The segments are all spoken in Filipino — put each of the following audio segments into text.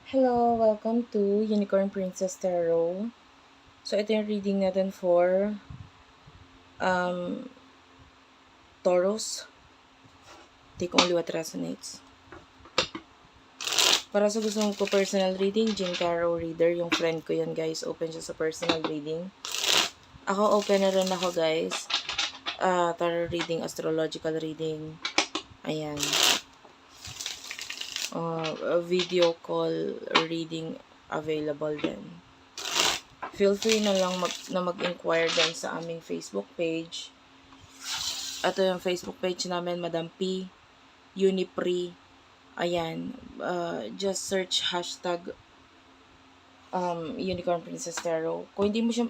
Hello, welcome to Unicorn Princess Tarot. So, ito yung reading natin for um, Taurus. Take only what resonates. Para sa gusto ko personal reading, Jim Tarot Reader, yung friend ko yan guys. Open siya sa personal reading. Ako, open na rin ako guys. Tarot reading, astrological reading. Ayan. Video call reading available din. Feel free na lang mag-inquire din sa aming Facebook page. Ito yung Facebook page namin, Madam P, Unipri. Ayan. Just search hashtag Unicorn Princess Tarot. Kung hindi mo siya,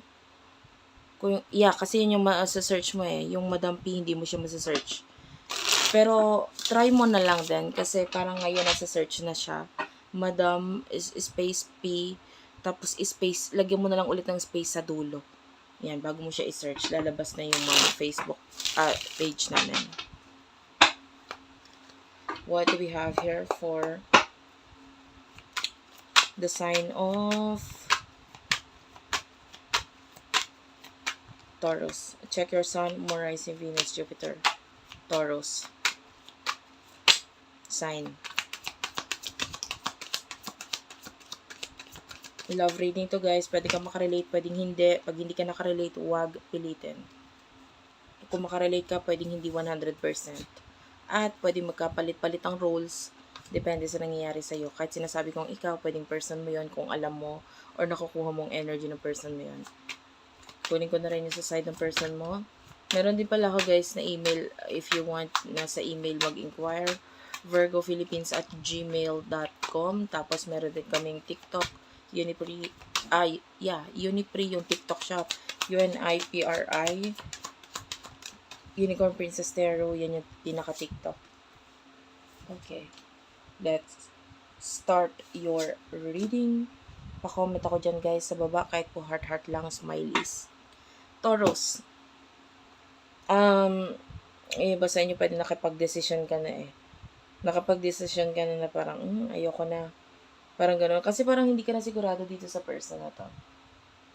kasi yun yung search mo eh. Yung Madam P, hindi mo siya masa-search. Pero, try mo na lang din. Kasi parang ngayon nasa-search na siya. Madam space P, tapos space, lagyan mo na lang ulit ng space sa dulo. Yan, bago mo siya i-search, lalabas na yung mga Facebook page namin. What do we have here for the sign of Taurus? Check your sun, moon, rising, Venus, Jupiter. Taurus. Sign. Love reading to guys. Pwede ka makarelate, pwedeng hindi. Pag hindi ka nakarelate, huwag pilitin. Kung makarelate ka, pwedeng hindi 100%. At pwedeng magkapalit-palit ang roles. Depende sa nangyayari sa'yo. Kahit sinasabi kong ikaw, pwedeng person mo yon kung alam mo or nakukuha mong energy ng person mo yon. Kunin ko na rin yung sa side ng person mo. Meron din pala ako guys na email. If you want, nasa email mag-inquire. virgofilipines@gmail.com. Tapos meron din kaming TikTok. Unipri, Unipri yung TikTok shop. UNIPRI. Unicorn Princess Tarot, yan yung pinaka-TikTok. Okay. Let's start your reading. Pa-comment ako dyan guys sa baba, kahit po heart-heart lang, smileys. Taurus. Iba sa inyo pwede nakapag-decision ka na eh. Nakapag-decision ka na parang, ayoko na. Parang gano'n. Kasi parang hindi ka na sigurado dito sa person na to.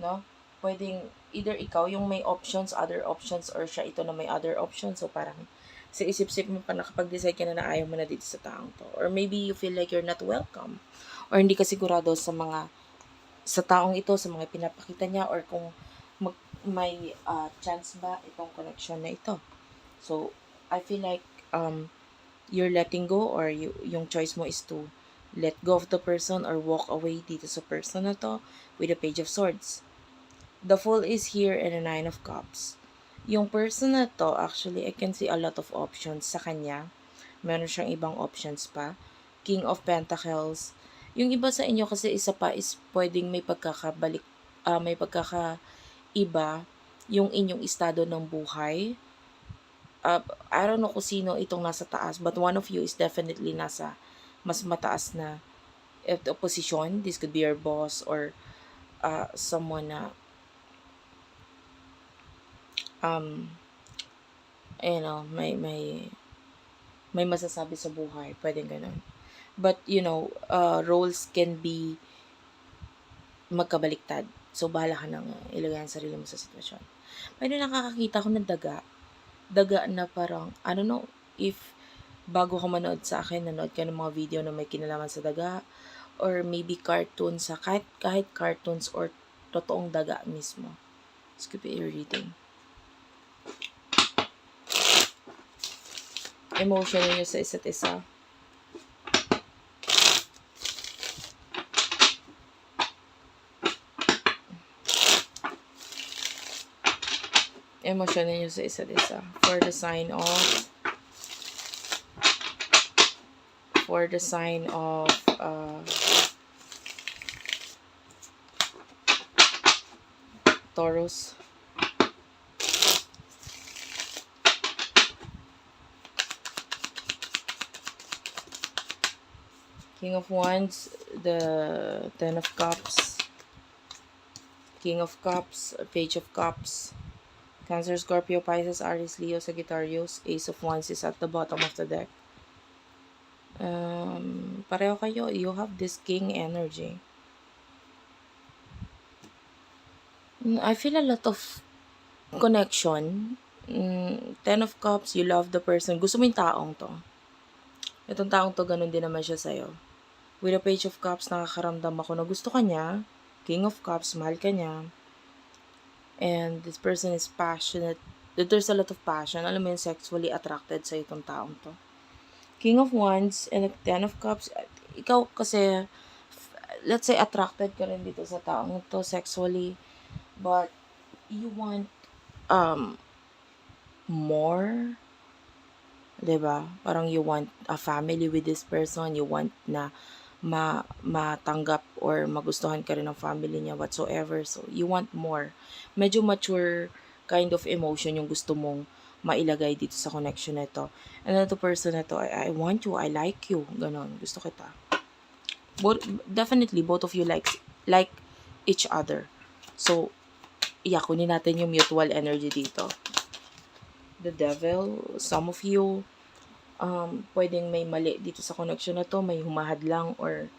No? Pwedeng either ikaw yung may options, other options, or siya ito na may other options. So parang sa isip-isip mo pa nakapag-decide ka na ayaw mo na dito sa taong to. Or maybe you feel like you're not welcome. Or hindi ka sigurado sa taong ito, sa mga pinapakita niya, or kung may chance ba itong connection na ito. So, I feel like you're letting go, or yung choice mo is to let go of the person or walk away dito sa person na to with the Page of Swords. The Fool is here and a Nine of Cups. Yung person na to, actually, I can see a lot of options sa kanya. Meron siyang ibang options pa. King of Pentacles. Yung iba sa inyo kasi isa pa is pwedeng may pagkakaiba yung inyong estado ng buhay. I don't know kung sino itong nasa taas, but one of you is definitely nasa mas mataas na position. This could be your boss or someone na may masasabi sa buhay. Pwedeng ganun. But, roles can be magkabaliktad. So, bahala ka nang ilagay ang sarili mo sa sitwasyon. Pwede nakakakita ko ng daga. Daga na parang, I don't know, if bago ka manood sa akin, nanood ka ng mga video na may kinalaman sa daga, or maybe cartoons, kahit cartoons or totoong daga mismo. This could be your reading. Emotion niyo sa isa't isa. Emotion niyo sa isa't isa. For the sign of Taurus. King of Wands, the Ten of Cups, King of Cups, Page of Cups, Cancer, Scorpio, Pisces, Aries, Leo, Sagittarius, Ace of Wands is at the bottom of the deck. Pareho kayo, you have this king energy. I feel a lot of connection. Ten of Cups, you love the person. Gusto mo yung taong to. Itong taong to, ganun din naman siya sa'yo. With the Page of Cups, nakakaramdam ako na gusto ka niya. King of Cups, mahal ka niya. And this person is passionate. There's a lot of passion. Alam mo yung sexually attracted sa itong taong to. King of Wands and the Ten of Cups. Ikaw kasi, let's say attracted ka rin dito sa taong to sexually. But you want more. 'Di ba? Parang you want a family with this person. You want na matanggap or magustuhan ka rin ng family niya whatsoever. So, you want more. Medyo mature kind of emotion yung gusto mong mailagay dito sa connection na ito. And then the person na to, I want you, I like you. Ganon, gusto kita. Definitely, both of you like each other. So, kunin natin yung mutual energy dito. The Devil, some of you, pwedeng may mali dito sa connection na to, may humahadlang or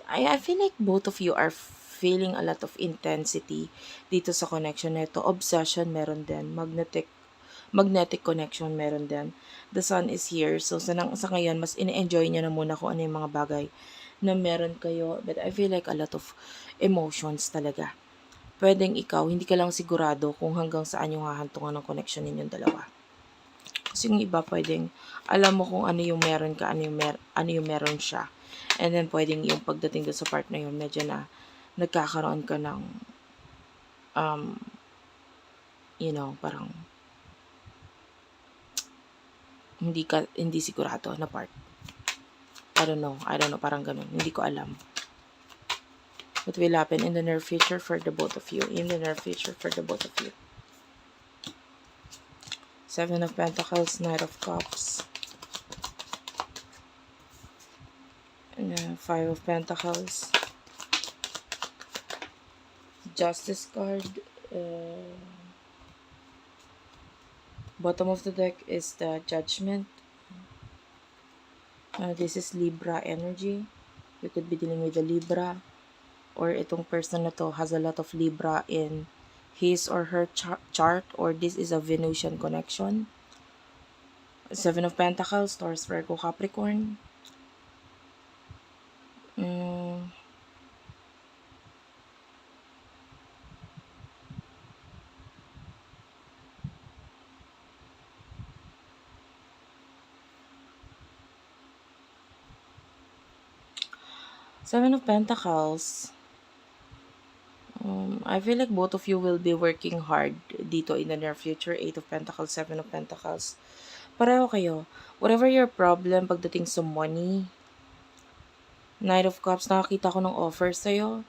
I feel like both of you are feeling a lot of intensity dito sa connection na to. Obsession meron din, magnetic connection meron din. The Sun is here, so sa ngayon mas in-enjoy niya na muna kung ano yung mga bagay na meron kayo, but I feel like a lot of emotions talaga. Pwedeng ikaw, hindi ka lang sigurado kung hanggang saan yung hahantungan ng connection ninyong dalawa. Kasi yung iba pwedeng alam mo kung ano yung meron ka, ano yung meron siya. And then pwedeng yung pagdating doon sa part na yun, medyo na nagkakaroon ka ng parang hindi sigurado na part. I don't know, parang ganun. Hindi ko alam. What will happen in the near future for the both of you? In the near future for the both of you. Seven of Pentacles, Knight of Cups. And Five of Pentacles. Justice card. Bottom of the deck is the Judgment. This is Libra energy. You could be dealing with a Libra. Or itong person na to has a lot of Libra in his or her chart. Or this is a Venusian connection. Seven of Pentacles, Taurus, Virgo, Capricorn. Seven of Pentacles. I feel like both of you will be working hard dito in the near future. Eight of Pentacles, Seven of Pentacles. Pareho kayo. Whatever your problem pagdating sa money, Knight of Cups, nakakita ko ng offer sa'yo.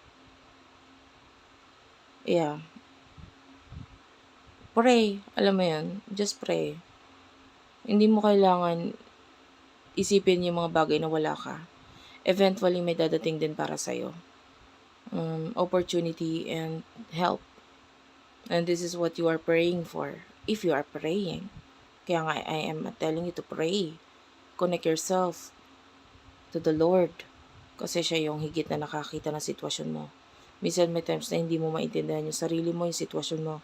Yeah. Pray. Alam mo yan. Just pray. Hindi mo kailangan isipin yung mga bagay na wala ka. Eventually, may dadating din para sa'yo. Opportunity and help. And this is what you are praying for. If you are praying. Kaya nga, I am telling you to pray. Connect yourself to the Lord. Kasi siya yung higit na nakakita ng sitwasyon mo. Minsan may times na hindi mo maintindihan yung sarili mo, yung sitwasyon mo.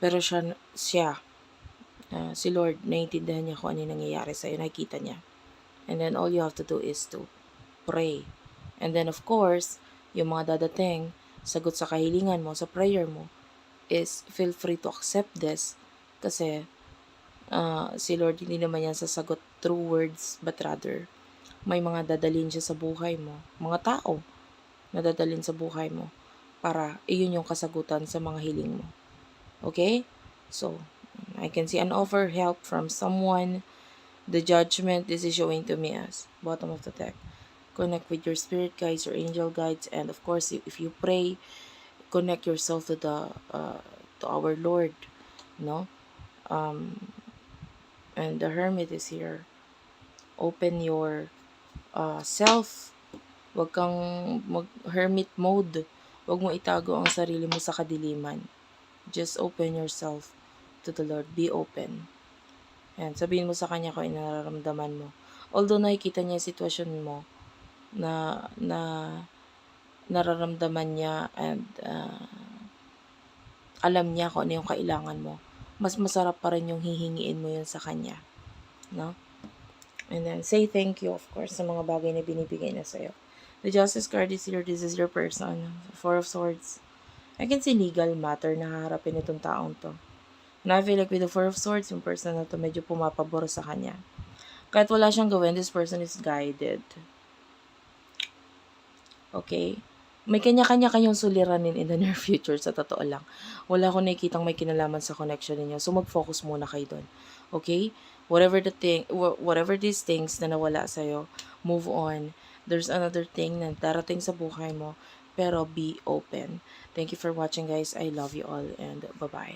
Pero si Lord, naiintindihan niya kung ano yung nangyayari sa'yo, nakikita niya. And then all you have to do is to pray. And then of course, yung mga dadating, sagot sa kahilingan mo, sa prayer mo, is feel free to accept this. Kasi si Lord hindi naman yan sasagot through words, but rather, may mga dadalhin siya sa buhay mo. Mga tao na dadalhin sa buhay mo para iyon yung kasagutan sa mga hiling mo. Okay? So, I can see an offer, help from someone. The Judgment, this is showing to me as bottom of the deck. Connect with your spirit guides, your angel guides, and of course, if you pray, connect yourself to to our Lord, no? And the Hermit is here. Open your self. Huwag kang hermit mode. Huwag mo itago ang sarili mo sa kadiliman. Just open yourself to the Lord. Be open. And sabihin mo sa Kanya kung nararamdaman mo. Although nakikita niya yung sitwasyon mo, na nararamdaman niya, and alam niya kung ano yung kailangan mo, mas masarap pa rin yung hihingiin mo yun sa kanya, no? And then, say thank you, of course, sa mga bagay na binibigay na sa'yo. The Justice card is here. This is your person. Four of Swords. I can see legal matter na haharapin itong taong to. And I feel like with the Four of Swords, yung person na to medyo pumapabor sa kanya. Kahit wala siyang gawin, this person is guided. Okay? May kanya-kanya kayong suliranin in the near future, sa totoo lang. Wala akong nakikitang may kinalaman sa connection ninyo. So, mag-focus muna kayo doon. Okay? Whatever these things na nawala sa'yo, move on. There's another thing na darating sa buhay mo, pero be open. Thank you for watching, guys. I love you all, and bye-bye.